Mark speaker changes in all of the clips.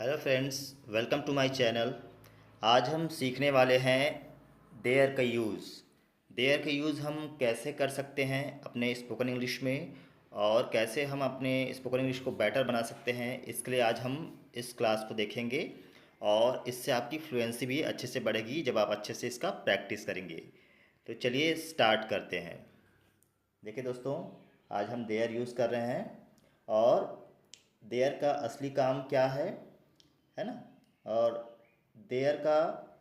Speaker 1: Hello friends, welcome to my channel. आज हम सीखने वाले हैं देयर का यूज़। देयर का यूज़ हम कैसे कर सकते हैं अपने स्पोकन इंग्लिश में, और कैसे हम अपने स्पोकन इंग्लिश को बेटर बना सकते हैं। इसके लिए आज हम इस क्लास को देखेंगे, और इससे आपकी फ्लुएंसी भी अच्छे से बढ़ेगी जब आप अच्छे से इसका प्रैक्टिस करेंगे। तो चलिए स्टार्ट करते हैं। देखिए दोस्तों, आज हम देयर यूज़ कर रहे हैं, और देयर का असली काम क्या है ना, और देयर का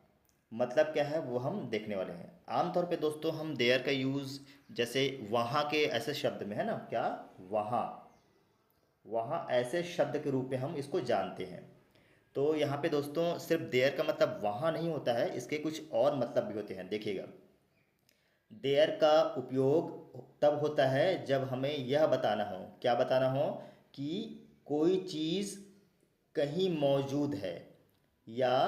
Speaker 1: मतलब क्या है वो हम देखने वाले हैं। आमतौर पे दोस्तों हम देयर का यूज़ जैसे वहाँ के ऐसे शब्द में, है ना, क्या वहाँ, वहाँ ऐसे शब्द के रूप में हम इसको जानते हैं। तो यहाँ पे दोस्तों सिर्फ देयर का मतलब वहाँ नहीं होता है, इसके कुछ और मतलब भी होते हैं। देखिएगा, देयर का उपयोग तब होता है जब हमें यह बताना हो, क्या बताना हो, कि कोई चीज़ कहीं मौजूद है, या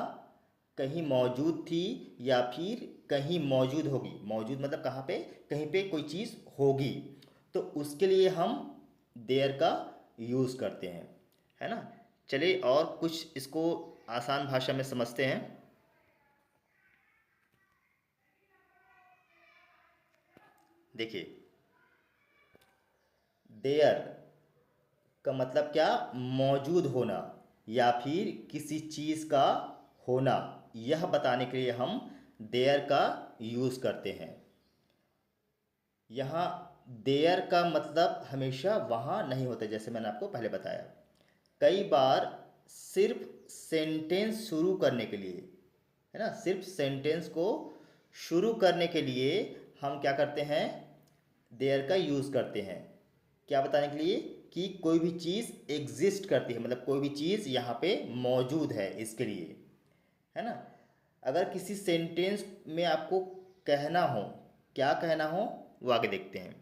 Speaker 1: कहीं मौजूद थी, या फिर कहीं मौजूद होगी। मौजूद मतलब कहाँ पे, कहीं पे कोई चीज़ होगी, तो उसके लिए हम देयर का यूज़ करते हैं, है ना। चलिए और कुछ इसको आसान भाषा में समझते हैं। देखिए, देयर का मतलब क्या, मौजूद होना या फिर किसी चीज़ का होना, यह बताने के लिए हम देयर का यूज़ करते हैं। यहाँ देयर का मतलब हमेशा वहाँ नहीं होता, जैसे मैंने आपको पहले बताया। कई बार सिर्फ सेंटेंस शुरू करने के लिए, है ना, सिर्फ सेंटेंस को शुरू करने के लिए हम क्या करते हैं, देयर का यूज़ करते हैं। क्या बताने के लिए, कि कोई भी चीज़ एग्जिस्ट करती है, मतलब कोई भी चीज़ यहाँ पे मौजूद है, इसके लिए, है ना। अगर किसी सेंटेंस में आपको कहना हो, क्या कहना हो, वो आगे देखते हैं।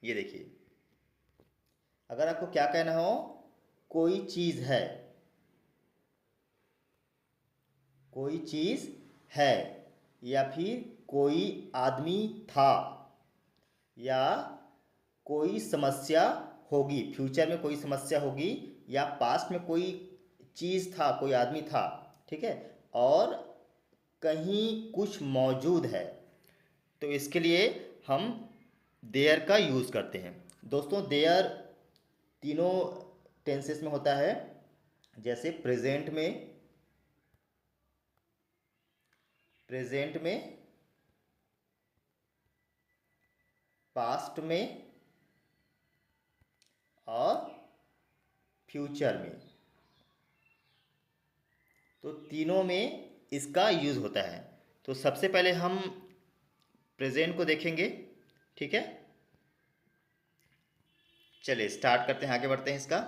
Speaker 1: ये देखिए, अगर आपको क्या कहना हो, कोई चीज़ है, कोई चीज़ है, या फिर कोई आदमी था, या कोई समस्या होगी, फ्यूचर में कोई समस्या होगी, या पास्ट में कोई चीज़ था, कोई आदमी था, ठीक है, और कहीं कुछ मौजूद है, तो इसके लिए हम देयर का यूज़ करते हैं। दोस्तों देयर तीनों टेंसेस में होता है, जैसे प्रेजेंट में, पास्ट में, और फ्यूचर में। तो तीनों में इसका यूज़ होता है। तो सबसे पहले हम प्रेजेंट को देखेंगे, ठीक है। चलिए स्टार्ट करते हैं, आगे बढ़ते हैं इसका।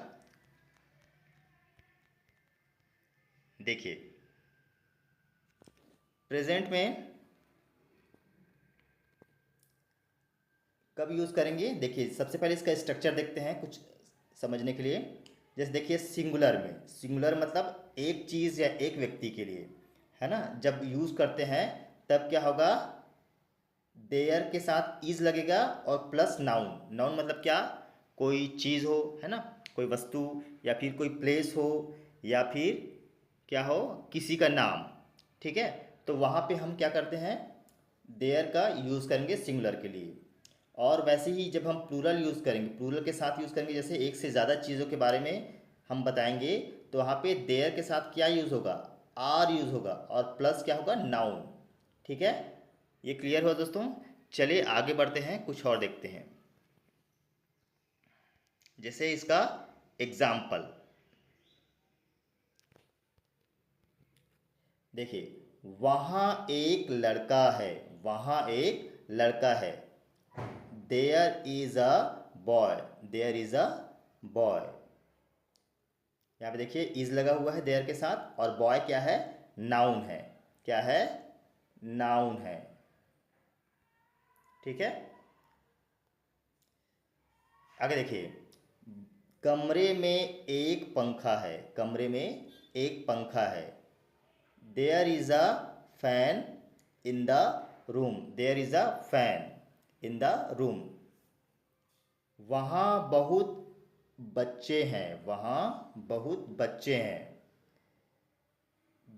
Speaker 1: देखिए, प्रेजेंट में कब यूज़ करेंगे, देखिए सबसे पहले इसका स्ट्रक्चर देखते हैं कुछ समझने के लिए। जैसे देखिए, सिंगुलर में, सिंगुलर मतलब एक चीज़ या एक व्यक्ति के लिए, है ना, जब यूज़ करते हैं तब क्या होगा, देयर के साथ इज लगेगा और प्लस नाउन। नाउन मतलब क्या, कोई चीज़ हो, है ना, कोई वस्तु, या फिर कोई प्लेस हो, या फिर क्या हो, किसी का नाम, ठीक है। तो वहाँ पे हम क्या करते हैं, देयर का यूज़ करेंगे सिंगुलर के लिए। और वैसे ही जब हम प्लूरल यूज़ करेंगे, प्लूरल के साथ यूज़ करेंगे, जैसे एक से ज़्यादा चीज़ों के बारे में हम बताएंगे, तो वहाँ पे देयर के साथ क्या यूज़ होगा, आर यूज़ होगा, और प्लस क्या होगा, नाउन, ठीक है। ये क्लियर हुआ दोस्तों। चलिए आगे बढ़ते हैं, कुछ और देखते हैं। जैसे इसका एग्जाम्पल देखिए, वहाँ एक लड़का है, वहाँ एक लड़का है। There is a boy, there is a boy. यहाँ पे देखिए इज लगा हुआ है देयर के साथ, और बॉय क्या है, नाउन है, क्या है, नाउन है, ठीक है। आगे देखिए, कमरे में एक पंखा है, कमरे में एक पंखा है। There is a fan in the room, there is a fan in the room. वहाँ बहुत बच्चे हैं, वहाँ बहुत बच्चे हैं।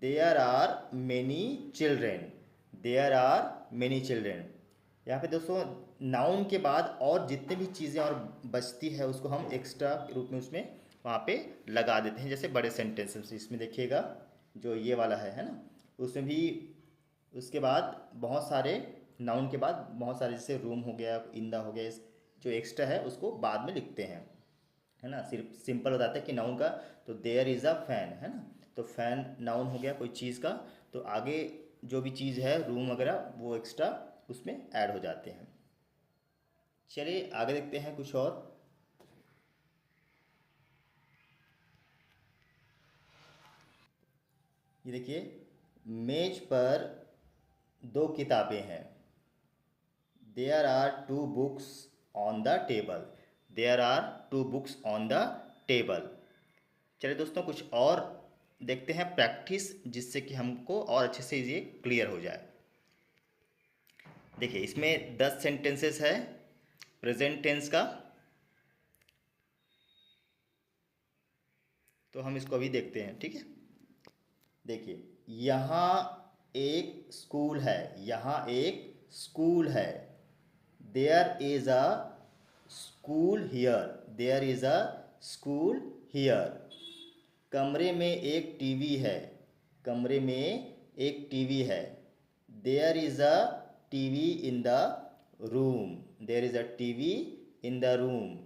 Speaker 1: There are many children, there are many children. यहाँ पे दोस्तों नाउन के बाद और जितने भी चीज़ें और बचती है उसको हम एक्स्ट्रा के रूप में उसमें वहाँ पे लगा देते हैं, जैसे बड़े सेंटेंसेस इसमें देखिएगा जो ये वाला है ना, उसमें भी उसके बाद बहुत सारे नाउन के बाद बहुत सारे जैसे रूम हो गया, इंदा हो गया, जो एक्स्ट्रा है उसको बाद में लिखते हैं, है ना। सिर्फ सिंपल बताते हैं कि नाउन का, तो देयर इज़ अ फैन, है ना, तो फैन नाउन हो गया कोई चीज़ का, तो आगे जो भी चीज़ है रूम वगैरह वो एक्स्ट्रा उसमें ऐड हो जाते हैं। चलिए आगे देखते हैं कुछ और। ये देखिए, मेज पर दो किताबें हैं। There are two books on the table, there are two books on the table. चलिए दोस्तों कुछ और देखते हैं प्रैक्टिस, जिससे कि हमको और अच्छे से ये क्लियर हो जाए। देखिए इसमें 10 सेंटेंसेस है प्रेजेंट टेंस का, तो हम इसको अभी देखते हैं, ठीक है। देखिए, यहाँ एक स्कूल है, यहाँ एक स्कूल है। There is a school here, there is a school here. कमरे में एक टीवी है, कमरे में एक टीवी है। There is a TV in the room, there is a TV in the room.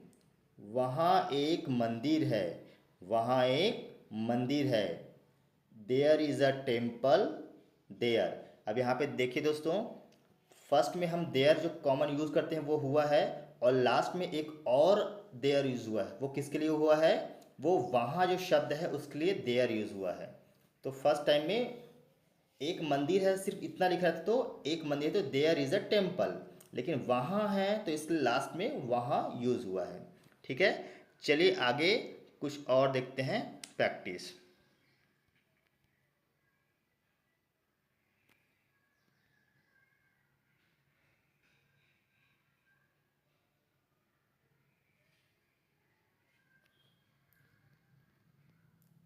Speaker 1: वहाँ एक मंदिर है, वहाँ एक मंदिर है। There is a temple there. अब यहाँ पे देखिए दोस्तों, फर्स्ट में हम देयर जो कॉमन यूज़ करते हैं वो हुआ है, और लास्ट में एक और देयर यूज़ हुआ है। वो किसके लिए हुआ है? वो वहाँ जो शब्द है उसके लिए देयर यूज़ हुआ है। तो फर्स्ट टाइम में एक मंदिर है सिर्फ इतना लिखा था, तो एक मंदिर है तो देयर इज़ अ टेम्पल, लेकिन वहाँ है तो इसलिए लास्ट में वहाँ यूज़ हुआ है, ठीक है। चलिए आगे कुछ और देखते हैं प्रैक्टिस।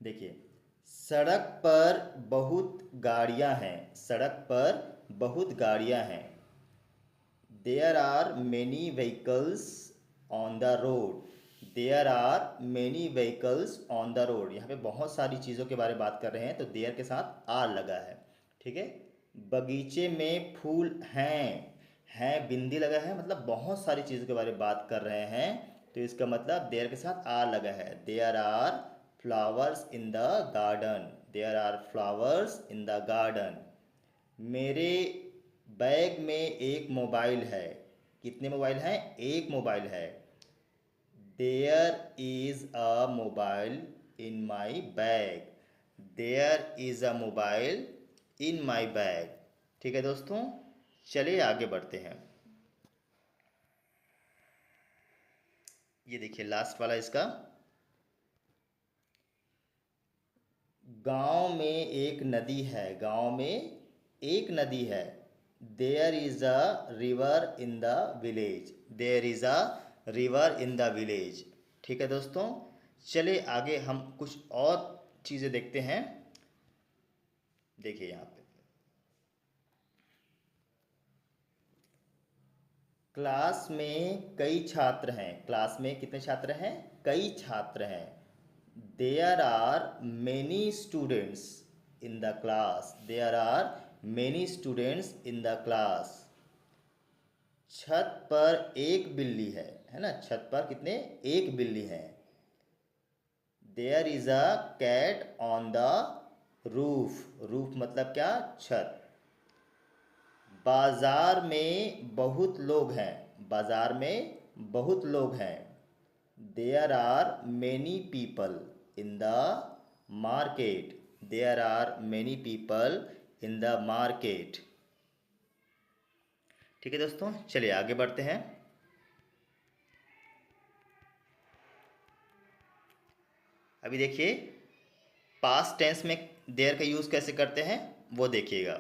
Speaker 1: देखिए, सड़क पर बहुत गाड़ियां हैं, सड़क पर बहुत गाड़ियां हैं। There are many vehicles on the road, there are many vehicles on the road. यहाँ पे बहुत सारी चीज़ों के बारे में बात कर रहे हैं, तो देयर के साथ आर लगा है, ठीक है। बगीचे में फूल हैं बिंदी लगा है, मतलब बहुत सारी चीज़ों के बारे में बात कर रहे हैं, तो इसका मतलब देयर के साथ आर लगा है। There are flowers in the garden, there are flowers in the garden. मेरे बैग में एक मोबाइल है। कितने मोबाइल हैं? एक मोबाइल है। There is a mobile in my bag, there is a mobile in my bag. ठीक है दोस्तों, चलिए आगे बढ़ते हैं। ये देखिए लास्ट वाला इसका, गांव में एक नदी है, गांव में एक नदी है। There is a river in the village, there is a river in the village. ठीक है दोस्तों, चलिए आगे हम कुछ और चीज़ें देखते हैं। देखिए यहाँ पे, क्लास में कई छात्र हैं, क्लास में कितने छात्र हैं? कई छात्र हैं। There are many students in the class, there are many students in the class. छत पर एक बिल्ली है ना, छत पर कितने? एक बिल्ली है। There is a cat on the roof, roof मतलब क्या? छत। बाजार में बहुत लोग हैं, बाजार में बहुत लोग हैं। There are many people in the market, there are many people in the market. ठीक है दोस्तों, चलिए आगे बढ़ते हैं। अभी देखिए पास्ट टेंस में देयर का यूज़ कैसे करते हैं वो देखिएगा।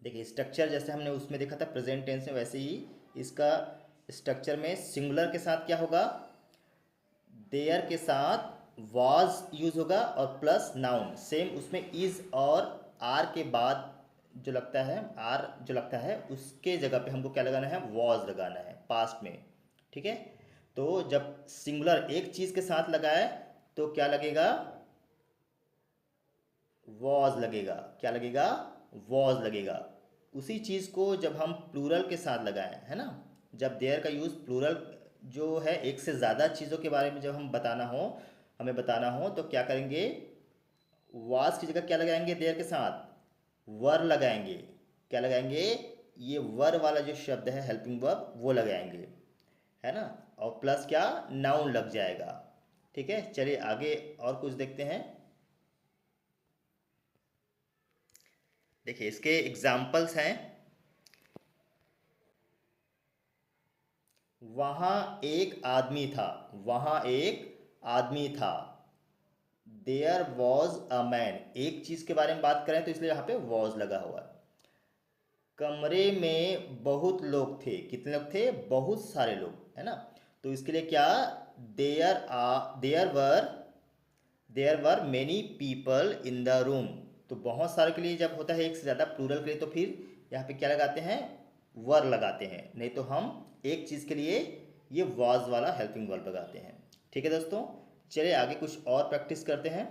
Speaker 1: देखिए स्ट्रक्चर जैसे हमने उसमें देखा था प्रेजेंट टेंस में, वैसे ही इसका स्ट्रक्चर में सिंगुलर के साथ क्या होगा, देयर के साथ वाज यूज होगा और प्लस नाउन। सेम उसमें इज और आर के बाद जो लगता है, आर जो लगता है उसके जगह पे हमको क्या लगाना है, वाज लगाना है पास्ट में। ठीक है, तो जब सिंगुलर एक चीज के साथ लगाए तो क्या लगेगा, वॉज लगेगा। क्या लगेगा, वॉज लगेगा। उसी चीज़ को जब हम प्लूरल के साथ लगाएं, है ना, जब देयर का यूज़ प्लूरल जो है एक से ज़्यादा चीज़ों के बारे में जब हमें बताना हो तो क्या करेंगे, वाज की जगह क्या लगाएंगे, देयर के साथ वर लगाएंगे। क्या लगाएंगे, ये वर वाला जो शब्द है हेल्पिंग वर्ब वो लगाएंगे, है ना, और प्लस क्या, नाउन लग जाएगा। ठीक है, चलिए आगे और कुछ देखते हैं। देखिए इसके एग्जाम्पल्स हैं। वहाँ एक आदमी था, वहाँ एक आदमी था। देयर वॉज अ मैन, एक चीज़ के बारे में बात करें तो इसलिए यहाँ पे वॉज लगा हुआ है। कमरे में बहुत लोग थे, कितने लोग थे, बहुत सारे लोग, है ना, तो इसके लिए क्या, there were there were many people in the room. तो बहुत सारे के लिए जब होता है एक से ज़्यादा प्लूरल के लिए तो फिर यहाँ पे क्या लगाते हैं, वर लगाते हैं, नहीं तो हम एक चीज़ के लिए ये वाज वाला हेल्पिंग वर्ब लगाते हैं। ठीक है दोस्तों, चलिए आगे कुछ और प्रैक्टिस करते हैं।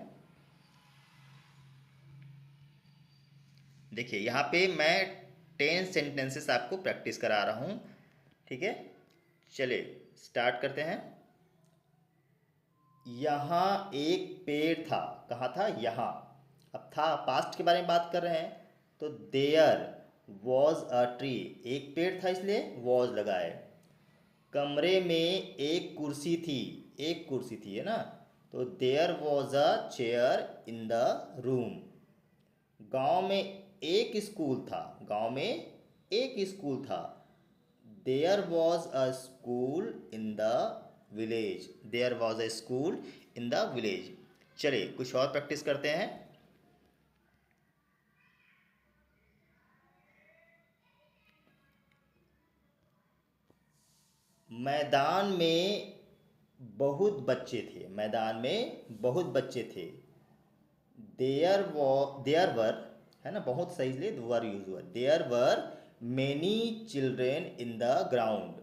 Speaker 1: देखिए यहाँ पे मैं 10 सेंटेंसेस आपको प्रैक्टिस करा रहा हूँ। ठीक है, चलिए स्टार्ट करते हैं। यहाँ एक पेड़ था, कहाँ था, यहाँ। अब था पास्ट के बारे में बात कर रहे हैं तो देयर वॉज अ ट्री, एक पेड़ था इसलिए वॉज लगाए। कमरे में एक कुर्सी थी, एक कुर्सी थी, है ना, तो there was a chair in the room. गांव में एक स्कूल था, गांव में एक स्कूल था। There was a school in the village, there was a school in the village. चलिए कुछ और प्रैक्टिस करते हैं। मैदान में बहुत बच्चे थे, मैदान में बहुत बच्चे थे। देयर वर, है ना, बहुत सही इसलिए वर यूज हुआ। There were many children in the ground,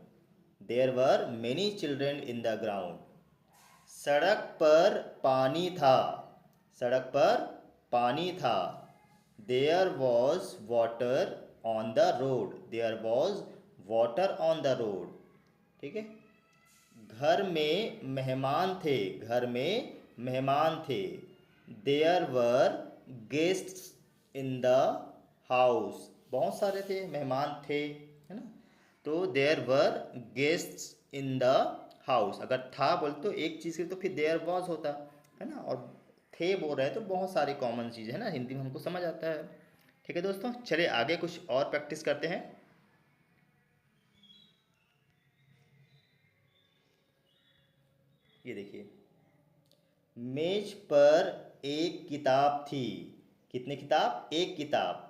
Speaker 1: there were many children in the ground. सड़क पर पानी था, सड़क पर पानी था। There was water on the road, there was water on the road. ठीक है, घर में मेहमान थे, घर में मेहमान थे। There were guests in the house, बहुत सारे थे, मेहमान थे, है ना, तो there were guests in the house. अगर था बोल तो एक चीज़ के तो फिर देयर वॉज होता, है ना, और थे बोल रहे तो बहुत सारी कॉमन चीज़ है ना, हिंदी में हमको समझ आता है। ठीक है दोस्तों, चलिए आगे कुछ और प्रैक्टिस करते हैं। ये देखिए, मेज पर एक किताब थी, कितनी किताब, एक किताब।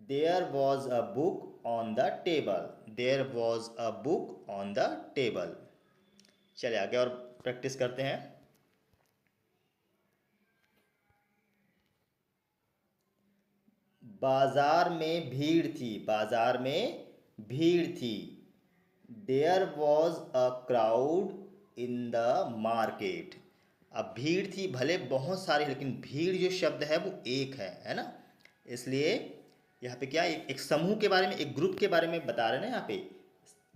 Speaker 1: There was a book on the table, there was a book on the table. चलिए आगे और प्रैक्टिस करते हैं। बाजार में भीड़ थी, बाजार में भीड़ थी। There was a crowd in the market. अब भीड़ थी भले बहुत सारी, लेकिन भीड़ जो शब्द है वो एक है ना, इसलिए यहाँ पे क्या, एक समूह के बारे में, एक ग्रुप के बारे में बता रहे हैं ना। यहाँ पे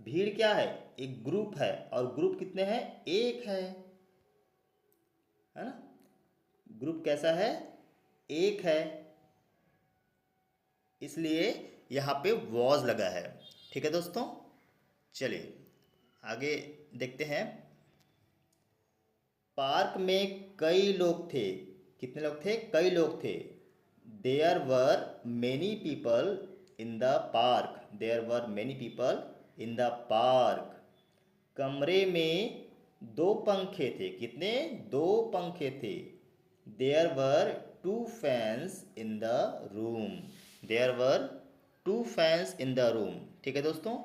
Speaker 1: भीड़ क्या है, एक ग्रुप है, और ग्रुप कितने हैं, एक है ना, ग्रुप कैसा है, एक है, इसलिए यहाँ पे वॉज लगा है। ठीक है दोस्तों, चलिए आगे देखते हैं। पार्क में कई लोग थे, कितने लोग थे, कई लोग थे। There were many people in the park, there were many people in the park. कमरे में दो पंखे थे, कितने, दो पंखे थे। There were two fans in the room, there were two fans in the room. ठीक है दोस्तों,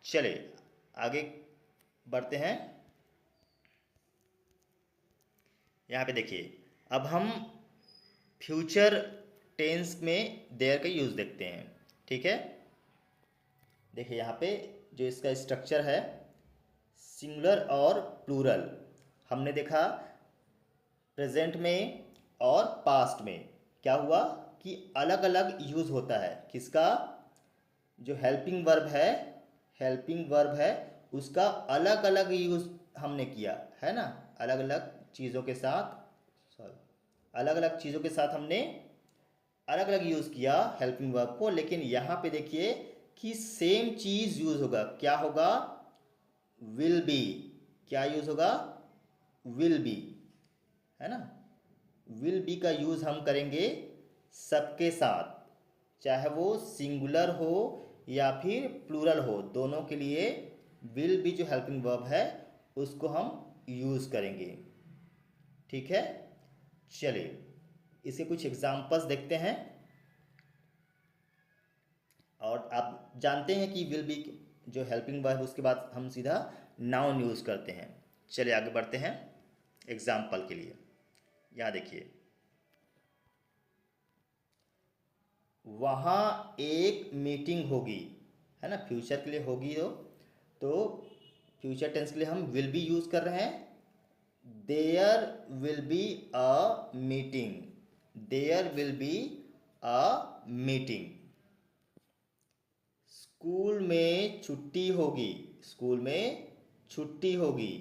Speaker 1: चले आगे बढ़ते हैं। यहाँ पे देखिए, अब हम फ्यूचर टेंस में देयर का यूज़ देखते हैं। ठीक है, देखिए यहाँ पे जो इसका स्ट्रक्चर है, सिंगुलर और प्लूरल, हमने देखा प्रेजेंट में और पास्ट में क्या हुआ कि अलग अलग यूज़ होता है। किसका? जो हेल्पिंग वर्ब है उसका अलग अलग यूज़ हमने किया है ना, अलग अलग चीज़ों के साथ, सॉरी, अलग अलग चीज़ों के साथ हमने अलग अलग यूज़ किया हेल्पिंग वर्ब को। लेकिन यहाँ पे देखिए कि सेम चीज़ यूज़ होगा। क्या होगा? Will be. क्या यूज़ होगा? विल बी, है ना। विल बी का यूज़ हम करेंगे सबके साथ, चाहे वो सिंगुलर हो या फिर प्लूरल हो, दोनों के लिए विल बी जो हेल्पिंग वर्ब है उसको हम यूज़ करेंगे। ठीक है, चलिए इसके कुछ एग्जांपल्स देखते हैं। और आप जानते हैं कि विल बी जो हेल्पिंग वर्ब है उसके बाद हम सीधा नाउन यूज़ करते हैं। चलिए आगे बढ़ते हैं एग्जाम्पल के लिए। यहाँ देखिए, वहाँ एक मीटिंग होगी, है ना, फ्यूचर के लिए होगी। तो फ्यूचर टेंस के लिए हम विल बी यूज़ कर रहे हैं। There will be a meeting, there will be a meeting. School में छुट्टी होगी, स्कूल में छुट्टी होगी।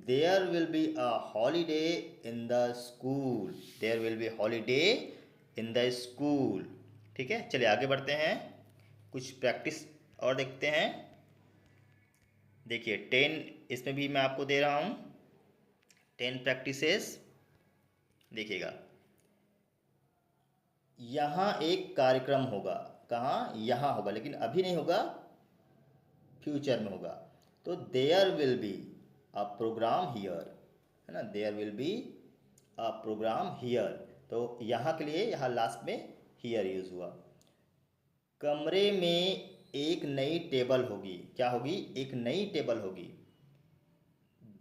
Speaker 1: There will be a holiday in the school, there will be holiday in the school. ठीक है, चलिए आगे बढ़ते हैं, कुछ प्रैक्टिस और देखते हैं। देखिए 10, इसमें भी मैं आपको दे रहा हूँ 10 प्रैक्टिसेस। देखिएगा, यहाँ एक कार्यक्रम होगा। कहाँ? यहाँ होगा, लेकिन अभी नहीं होगा, फ्यूचर में होगा। तो there will be a programme here, है ना, there will be a programme here. तो यहाँ के लिए यहाँ लास्ट में हियर यूज़ हुआ। कमरे में एक नई टेबल होगी। क्या होगी? एक नई टेबल होगी।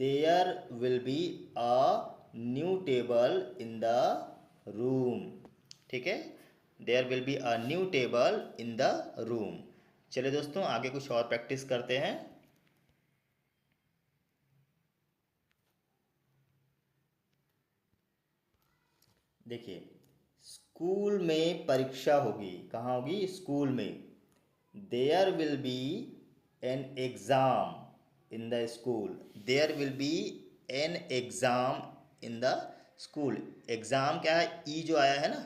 Speaker 1: There will be a new table in the room. ठीक है, there will be a new table in the room. चलिए दोस्तों आगे कुछ और प्रैक्टिस करते हैं। देखिए, स्कूल में परीक्षा होगी। कहाँ होगी? स्कूल में। There will be an exam in the school, there will be an exam in the school. Exam क्या है? ई जो आया है ना,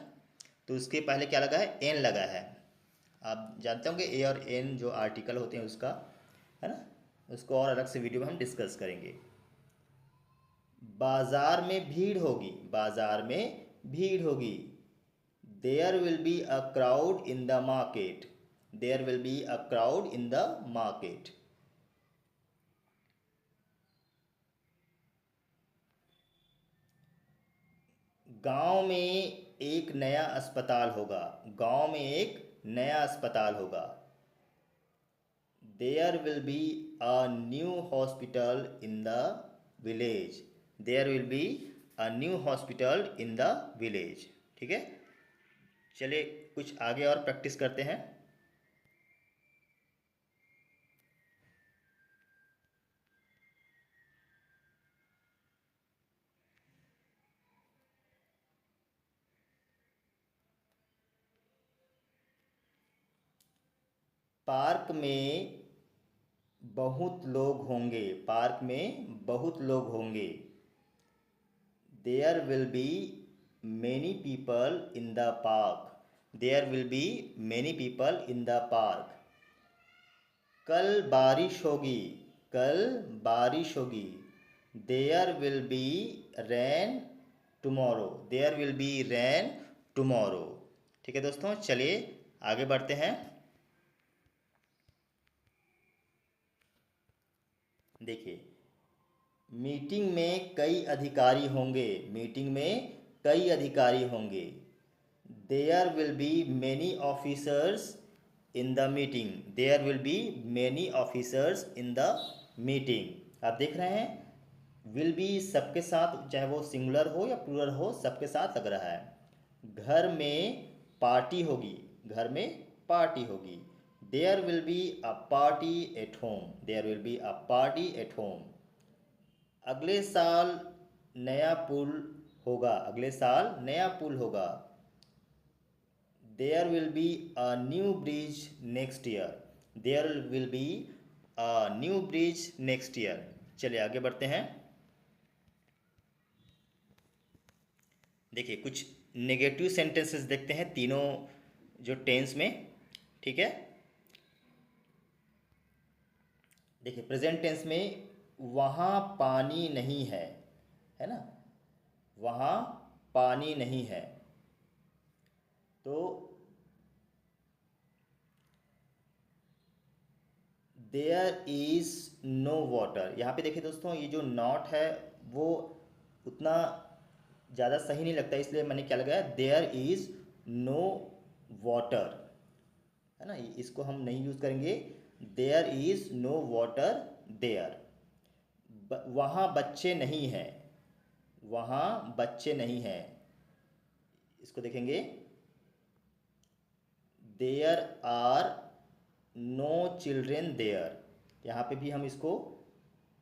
Speaker 1: तो उसके पहले क्या लगा है? एन लगा है। आप जानते होंगे ए और एन जो आर्टिकल होते हैं उसका, है ना, उसको और अलग से वीडियो में हम डिस्कस करेंगे। बाजार में भीड़ होगी, बाजार में भीड़ होगी। There will be a crowd in the market, there will be a crowd in the market. गांव में एक नया अस्पताल होगा, गांव में एक नया अस्पताल होगा। There will be a new hospital in the village, there will be a new hospital in the village. ठीक है, चलिए कुछ आगे और प्रैक्टिस करते हैं। पार्क में बहुत लोग होंगे, पार्क में बहुत लोग होंगे। There will be many people in the park, there will be many people in the park. कल बारिश होगी, कल बारिश होगी। There will be rain tomorrow, there will be rain tomorrow. ठीक है दोस्तों, चलिए आगे बढ़ते हैं। देखिए, मीटिंग में कई अधिकारी होंगे, मीटिंग में कई अधिकारी होंगे। There will be many officers in the meeting, there will be many officers in the meeting. आप देख रहे हैं विल बी सबके साथ, चाहे वो सिंगुलर हो या प्लूरल हो, सबके साथ लग रहा है। घर में पार्टी होगी, घर में पार्टी होगी। There will be a party at home, there will be a party at home. अगले साल नया पुल होगा, अगले साल नया पुल होगा। There will be a new bridge next year, there will be a new bridge next year. चलिए आगे बढ़ते हैं। देखिए कुछ नेगेटिव सेंटेंसेस देखते हैं तीनों जो टेंस में, ठीक है। देखिए प्रेजेंट टेंस में वहाँ पानी नहीं है ना, वहाँ पानी नहीं है। तो देयर इज़ नो वाटर, यहाँ पे देखिए दोस्तों ये जो नॉट है वो उतना ज़्यादा सही नहीं लगता, इसलिए मैंने क्या लगाया, देयर इज़ नो वाटर, है ना, इसको हम नहीं यूज़ करेंगे। There is no water there. वहाँ बच्चे नहीं हैं, वहाँ बच्चे नहीं हैं, इसको देखेंगे there are no children there. यहाँ पे भी हम इसको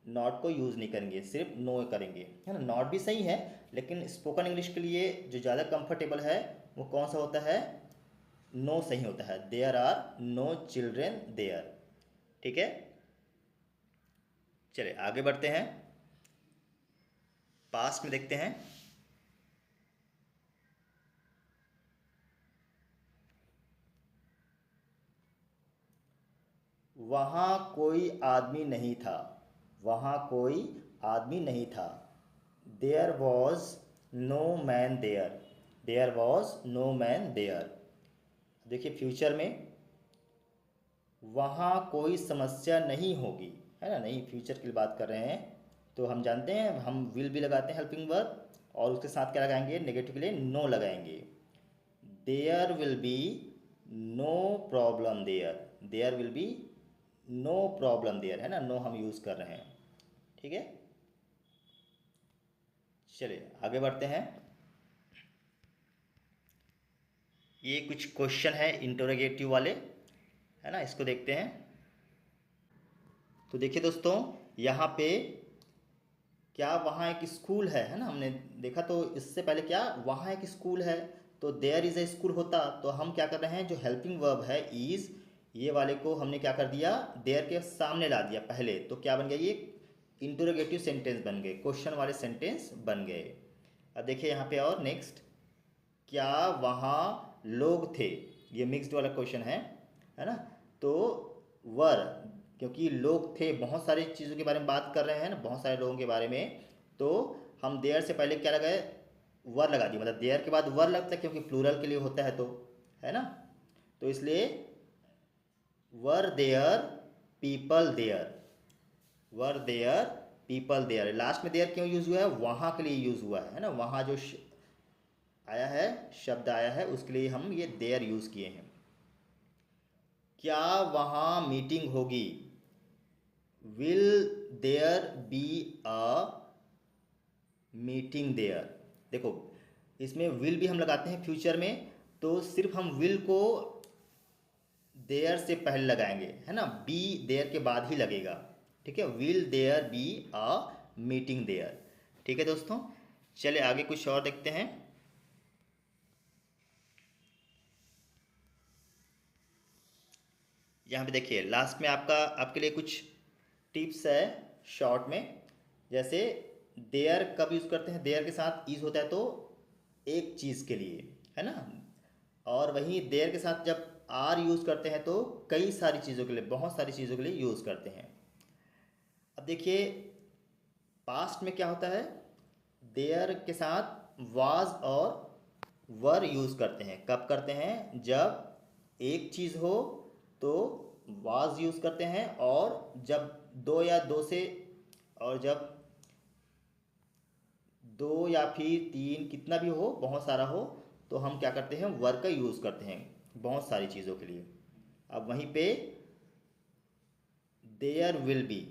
Speaker 1: नॉट को यूज़ नहीं करेंगे, सिर्फ नो करेंगे, है ना। नॉट भी सही है लेकिन स्पोकन इंग्लिश के लिए जो ज़्यादा कंफर्टेबल है वो कौन सा होता है, नो सही होता है। There are no children there, ठीक है। चलिए आगे बढ़ते हैं, पास्ट में देखते हैं। वहाँ कोई आदमी नहीं था, वहाँ कोई आदमी नहीं था। There was no man there, there was no man there. देखिए फ्यूचर में वहाँ कोई समस्या नहीं होगी, है ना, नहीं फ्यूचर की बात कर रहे हैं तो हम जानते हैं हम विल भी लगाते हैं हेल्पिंग वर्ब, और उसके साथ क्या लगाएंगे, नेगेटिव के लिए नो लगाएंगे। There will be no problem there, there will be no problem there, है ना, नो हम यूज़ कर रहे हैं, ठीक है। चलिए आगे बढ़ते हैं। ये कुछ क्वेश्चन है इंटरोगेटिव वाले, है ना, इसको देखते हैं। तो देखिए दोस्तों यहाँ पे क्या वहाँ एक स्कूल है ना, हमने देखा तो इससे पहले क्या वहाँ एक स्कूल है, तो देयर इज़ ए स्कूल होता, तो हम क्या कर रहे हैं, जो हेल्पिंग वर्ब है इज़, ये वाले को हमने क्या कर दिया, देयर के सामने ला दिया पहले, तो क्या बन गया, ये इंटरोगेटिव सेंटेंस बन गए, क्वेश्चन वाले सेंटेंस बन गए। अब देखिए यहाँ पे और नेक्स्ट, क्या वहाँ लोग थे, ये मिक्स्ड वाला क्वेश्चन है ना। तो वर, क्योंकि लोग थे, बहुत सारी चीज़ों के बारे में बात कर रहे हैं ना, बहुत सारे लोगों के बारे में, तो हम देयर से पहले क्या लगाए, वर लगा दिए, मतलब देयर के बाद वर लगता है क्योंकि प्लूरल के लिए होता है, तो है ना, तो इसलिए were there people there, were there people there. Last में देयर क्यों यूज़ हुआ है, वहाँ के लिए यूज़ हुआ है ना, वहाँ जो आया है, शब्द आया है, उसके लिए हम ये देयर यूज़ किए हैं। क्या वहाँ मीटिंग होगी, will there be a meeting there. देखो इसमें विल भी हम लगाते हैं फ्यूचर में, तो सिर्फ हम विल को देयर से पहले लगाएंगे, है ना, बी देयर के बाद ही लगेगा, ठीक है। Will there be a meeting there, ठीक है दोस्तों। चलिए आगे कुछ और देखते हैं। यहाँ पे देखिए लास्ट में आपके लिए कुछ टिप्स है शॉर्ट में। जैसे देयर कब यूज़ करते हैं, देयर के साथ इज़ होता है तो एक चीज़ के लिए, है ना, और वहीं देयर के साथ जब आर यूज़ करते हैं तो कई सारी चीज़ों के लिए, बहुत सारी चीज़ों के लिए यूज़ करते हैं। अब देखिए पास्ट में क्या होता है, देयर के साथ वाज और वर यूज़ करते हैं, कब करते हैं, जब एक चीज़ हो तो वाज यूज़ करते हैं, और जब दो या दो से, और जब दो या फिर तीन कितना भी हो, बहुत सारा हो, तो हम क्या करते हैं, वर का यूज़ करते हैं बहुत सारी चीज़ों के लिए। अब वहीं पे देयर विल बी,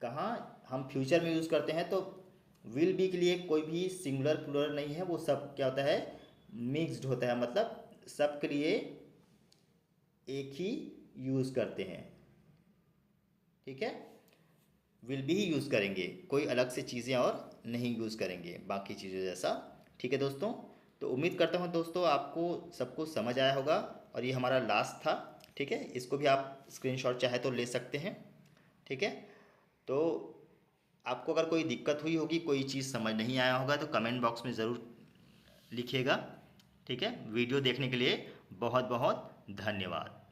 Speaker 1: कहाँ हम फ्यूचर में यूज़ करते हैं तो विल बी के लिए कोई भी सिंगुलर प्लूरल नहीं है, वो सब क्या होता है, मिक्स्ड होता है, मतलब सब के लिए एक ही यूज़ करते हैं। ठीक है, विल बी ही यूज़ करेंगे, कोई अलग से चीज़ें और नहीं यूज़ करेंगे बाकी चीज़ों जैसा। ठीक है दोस्तों, तो उम्मीद करता हूँ दोस्तों आपको सबको समझ आया होगा, और ये हमारा लास्ट था। ठीक है, इसको भी आप स्क्रीनशॉट चाहे तो ले सकते हैं। ठीक है, तो आपको अगर कोई दिक्कत हुई होगी, कोई चीज़ समझ नहीं आया होगा, तो कमेंट बॉक्स में ज़रूर लिखिएगा। ठीक है, वीडियो देखने के लिए बहुत बहुत धन्यवाद।